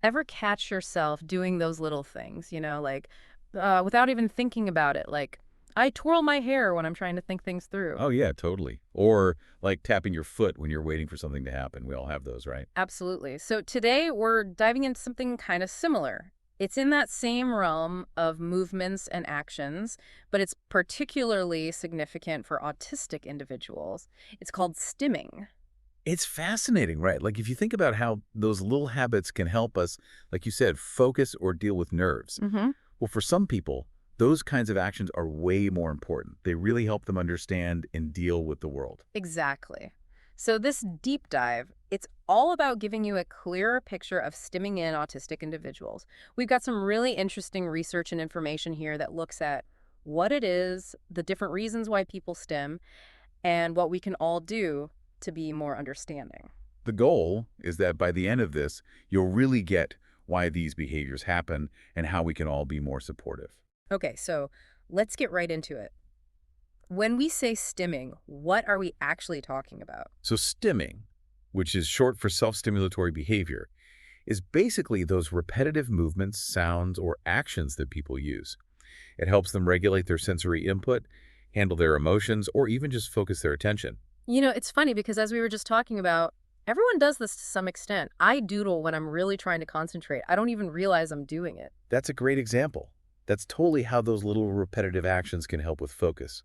Ever catch yourself doing those little things, like without even thinking about it? Like, I twirl my hair when I'm trying to think things through. Oh, yeah, totally. Or like tapping your foot when you're waiting for something to happen. We all have those, right? Absolutely. So today we're diving into something kind of similar. It's in that same realm of movements and actions, but it's particularly significant for autistic individuals. It's called stimming. It's fascinating, right? Like if you think about how those little habits can help us, like you said, focus or deal with nerves. Mm-hmm. Well, for some people, those kinds of actions are way more important. They really help them understand and deal with the world. Exactly. So this deep dive, it's all about giving you a clearer picture of stimming in autistic individuals. We've got some really interesting research and information here that looks at what it is, the different reasons why people stim, and what we can all do to be more understanding. The goal is that by the end of this, you'll really get why these behaviors happen and how we can all be more supportive. Okay, so let's get right into it. When we say stimming, what are we actually talking about? So stimming, which is short for self-stimulatory behavior, is basically those repetitive movements, sounds, or actions that people use. It helps them regulate their sensory input, handle their emotions, or even just focus their attention. It's funny because as we were just talking about, everyone does this to some extent. I doodle when I'm really trying to concentrate. I don't even realize I'm doing it. That's a great example. That's totally how those little repetitive actions can help with focus.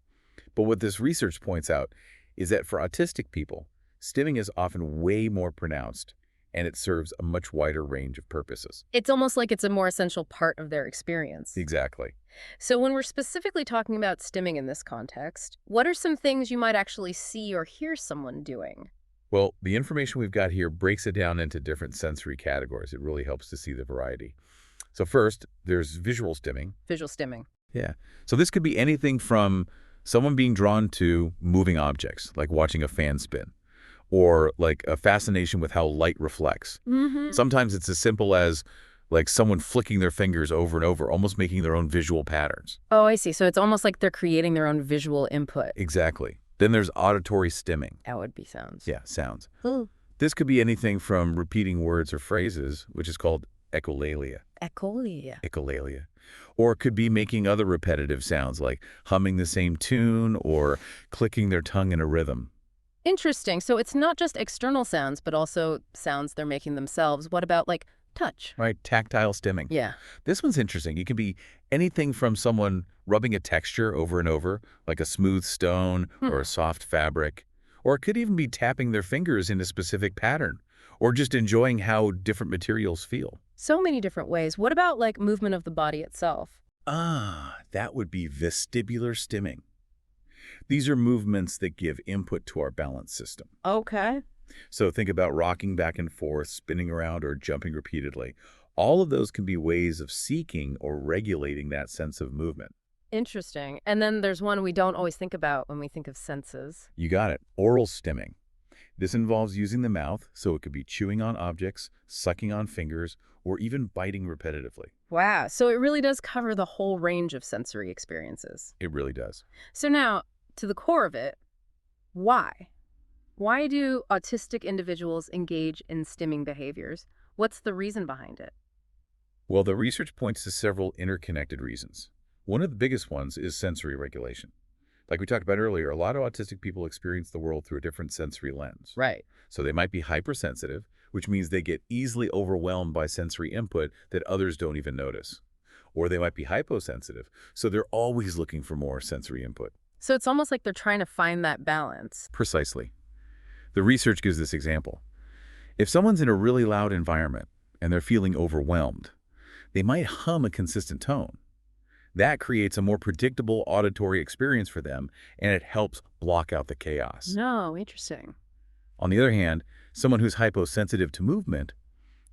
But what this research points out is that for autistic people, stimming is often way more pronounced, and it serves a much wider range of purposes. It's almost like it's a more essential part of their experience. Exactly. So when we're specifically talking about stimming in this context, what are some things you might actually see or hear someone doing? Well, the information we've got here breaks it down into different sensory categories. It really helps to see the variety. So first, there's visual stimming. Visual stimming. Yeah. So this could be anything from someone being drawn to moving objects, like watching a fan spin, or like a fascination with how light reflects. Mm-hmm. Sometimes it's as simple as like someone flicking their fingers over and over, almost making their own visual patterns. Oh, I see. So it's almost like they're creating their own visual input. Exactly. Then there's auditory stimming. That would be sounds. Yeah, sounds. Ooh. This could be anything from repeating words or phrases, which is called echolalia. Echolalia. Echolalia. Or it could be making other repetitive sounds like humming the same tune or clicking their tongue in a rhythm. Interesting. So it's not just external sounds, but also sounds they're making themselves. What about like touch? Right? Tactile stimming. Yeah. This one's interesting. It can be anything from someone rubbing a texture over and over, like a smooth stone or a soft fabric. Or it could even be tapping their fingers in a specific pattern, or just enjoying how different materials feel. So many different ways. What about like movement of the body itself? Ah, that would be vestibular stimming. These are movements that give input to our balance system. Okay. So think about rocking back and forth, spinning around, or jumping repeatedly. All of those can be ways of seeking or regulating that sense of movement. Interesting. And then there's one we don't always think about when we think of senses. You got it. Oral stimming. This involves using the mouth, so it could be chewing on objects, sucking on fingers, or even biting repetitively. Wow. So it really does cover the whole range of sensory experiences. It really does. So now, to the core of it, why? Why do autistic individuals engage in stimming behaviors? What's the reason behind it? Well, the research points to several interconnected reasons. One of the biggest ones is sensory regulation. Like we talked about earlier, a lot of autistic people experience the world through a different sensory lens. Right. So they might be hypersensitive, which means they get easily overwhelmed by sensory input that others don't even notice. Or they might be hyposensitive, so they're always looking for more sensory input. So it's almost like they're trying to find that balance. Precisely. The research gives this example. If someone's in a really loud environment and they're feeling overwhelmed, they might hum a consistent tone. That creates a more predictable auditory experience for them, and it helps block out the chaos. No, interesting. On the other hand, someone who's hyposensitive to movement,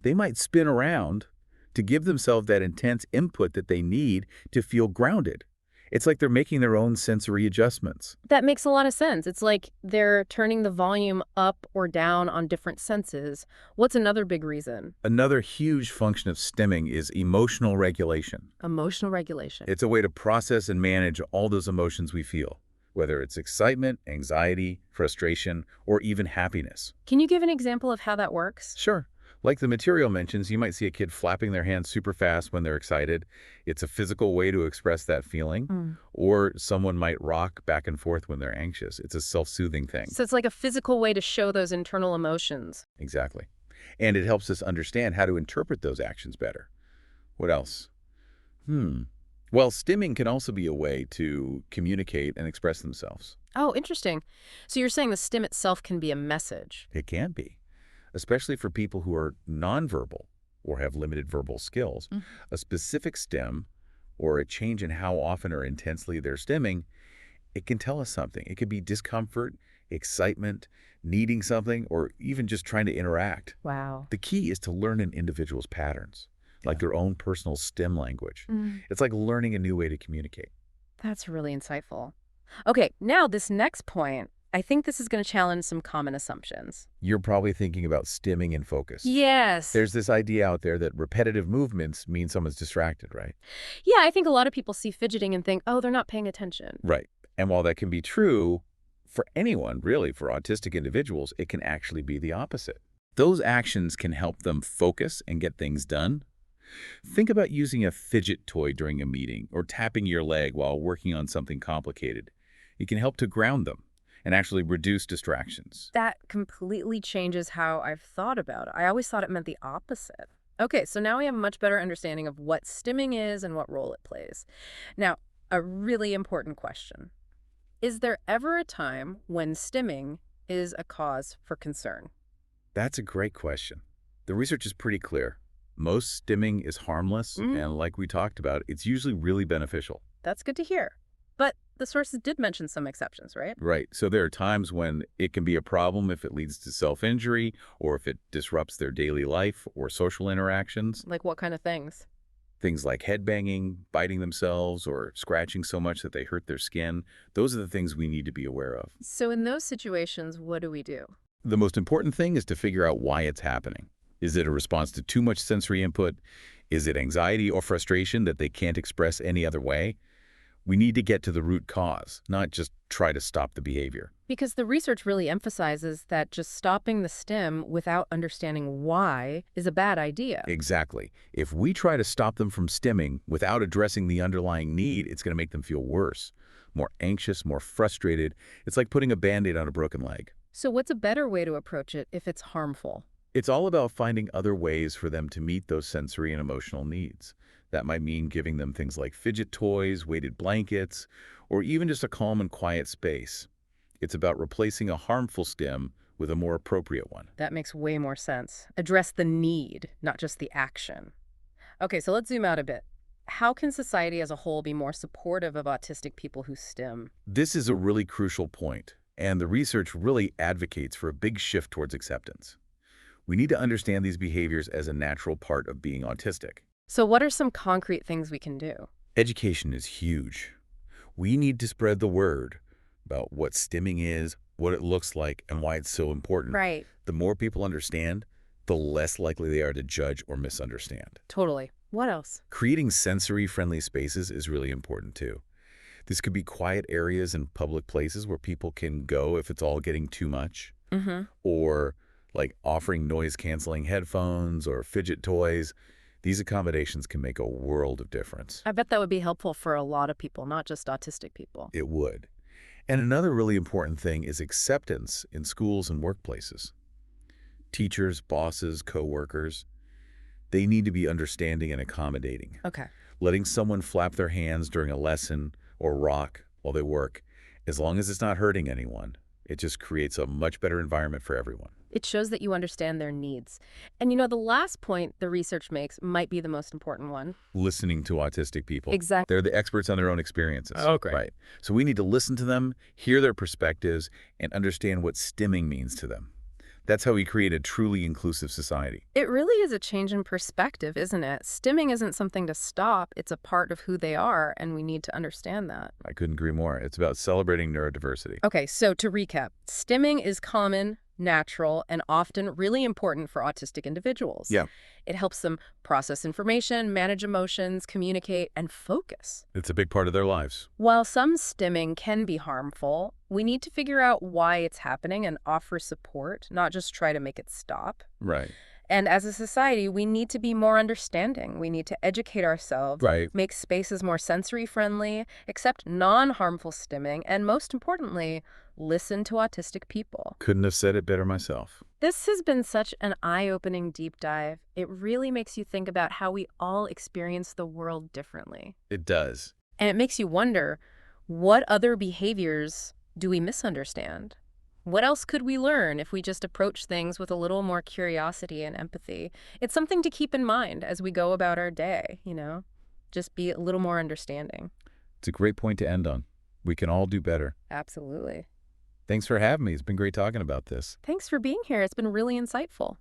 they might spin around to give themselves that intense input that they need to feel grounded. It's like they're making their own sensory adjustments. That makes a lot of sense. It's like they're turning the volume up or down on different senses. What's another big reason? Another huge function of stimming is emotional regulation. Emotional regulation. It's a way to process and manage all those emotions we feel, whether it's excitement, anxiety, frustration, or even happiness. Can you give an example of how that works? Sure. Like the material mentions, you might see a kid flapping their hands super fast when they're excited. It's a physical way to express that feeling. Mm. Or someone might rock back and forth when they're anxious. It's a self-soothing thing. So it's like a physical way to show those internal emotions. Exactly. And it helps us understand how to interpret those actions better. What else? Well, stimming can also be a way to communicate and express themselves. Oh, interesting. So you're saying the stim itself can be a message. It can be, especially for people who are nonverbal or have limited verbal skills. Mm. A specific stim or a change in how often or intensely they're stimming, it can tell us something. It could be discomfort, excitement, needing something, or even just trying to interact. Wow. The key is to learn an individual's patterns, like their own personal stim language. Mm. It's like learning a new way to communicate. That's really insightful. Okay, now this next point, I think this is going to challenge some common assumptions. You're probably thinking about stimming and focus. Yes. There's this idea out there that repetitive movements mean someone's distracted, right? Yeah, I think a lot of people see fidgeting and think, oh, they're not paying attention. Right. And while that can be true for anyone, really, for autistic individuals, it can actually be the opposite. Those actions can help them focus and get things done. Think about using a fidget toy during a meeting or tapping your leg while working on something complicated. It can help to ground them and actually reduce distractions. That completely changes how I've thought about it. I always thought it meant the opposite. Okay, so now we have a much better understanding of what stimming is and what role it plays. Now, a really important question. Is there ever a time when stimming is a cause for concern? That's a great question. The research is pretty clear. Most stimming is harmless, and like we talked about, it's usually really beneficial. That's good to hear. But the sources did mention some exceptions, right? Right. So there are times when it can be a problem if it leads to self-injury or if it disrupts their daily life or social interactions. Like what kind of things? Things like headbanging, biting themselves, or scratching so much that they hurt their skin. Those are the things we need to be aware of. So in those situations, what do we do? The most important thing is to figure out why it's happening. Is it a response to too much sensory input? Is it anxiety or frustration that they can't express any other way? We need to get to the root cause, not just try to stop the behavior. Because the research really emphasizes that just stopping the stim without understanding why is a bad idea. Exactly. If we try to stop them from stimming without addressing the underlying need, it's going to make them feel worse, more anxious, more frustrated. It's like putting a Band-Aid on a broken leg. So what's a better way to approach it if it's harmful? It's all about finding other ways for them to meet those sensory and emotional needs. That might mean giving them things like fidget toys, weighted blankets, or even just a calm and quiet space. It's about replacing a harmful stim with a more appropriate one. That makes way more sense. Address the need, not just the action. Okay, so let's zoom out a bit. How can society as a whole be more supportive of autistic people who stim? This is a really crucial point, and the research really advocates for a big shift towards acceptance. We need to understand these behaviors as a natural part of being autistic. So what are some concrete things we can do? Education is huge. We need to spread the word about what stimming is, what it looks like, and why it's so important. Right. The more people understand, the less likely they are to judge or misunderstand. Totally. What else? Creating sensory-friendly spaces is really important, too. This could be quiet areas in public places where people can go if it's all getting too much. Or like offering noise-canceling headphones or fidget toys. These accommodations can make a world of difference. I bet that would be helpful for a lot of people, not just autistic people. It would. And another really important thing is acceptance in schools and workplaces. Teachers, bosses, coworkers, they need to be understanding and accommodating. Okay. Letting someone flap their hands during a lesson or rock while they work, as long as it's not hurting anyone, it just creates a much better environment for everyone. It shows that you understand their needs. And you know, the last point the research makes might be the most important one. Listening to autistic people. Exactly. They're the experts on their own experiences. Oh, great. Right. So we need to listen to them, hear their perspectives, and understand what stimming means to them. That's how we create a truly inclusive society. It really is a change in perspective, isn't it? Stimming isn't something to stop. It's a part of who they are, and we need to understand that. I couldn't agree more. It's about celebrating neurodiversity. Okay, so to recap, stimming is common, natural, and often really important for autistic individuals. Yeah. It helps them process information, manage emotions, communicate, and focus. It's a big part of their lives. While some stimming can be harmful, we need to figure out why it's happening and offer support, not just try to make it stop. Right. And as a society, we need to be more understanding. We need to educate ourselves, Right. make spaces more sensory-friendly, accept non-harmful stimming, and most importantly, listen to autistic people. Couldn't have said it better myself. This has been such an eye-opening deep dive. It really makes you think about how we all experience the world differently. It does. And it makes you wonder, what other behaviors do we misunderstand? What else could we learn if we just approach things with a little more curiosity and empathy? It's something to keep in mind as we go about our day, Just be a little more understanding. It's a great point to end on. We can all do better. Absolutely. Thanks for having me. It's been great talking about this. Thanks for being here. It's been really insightful.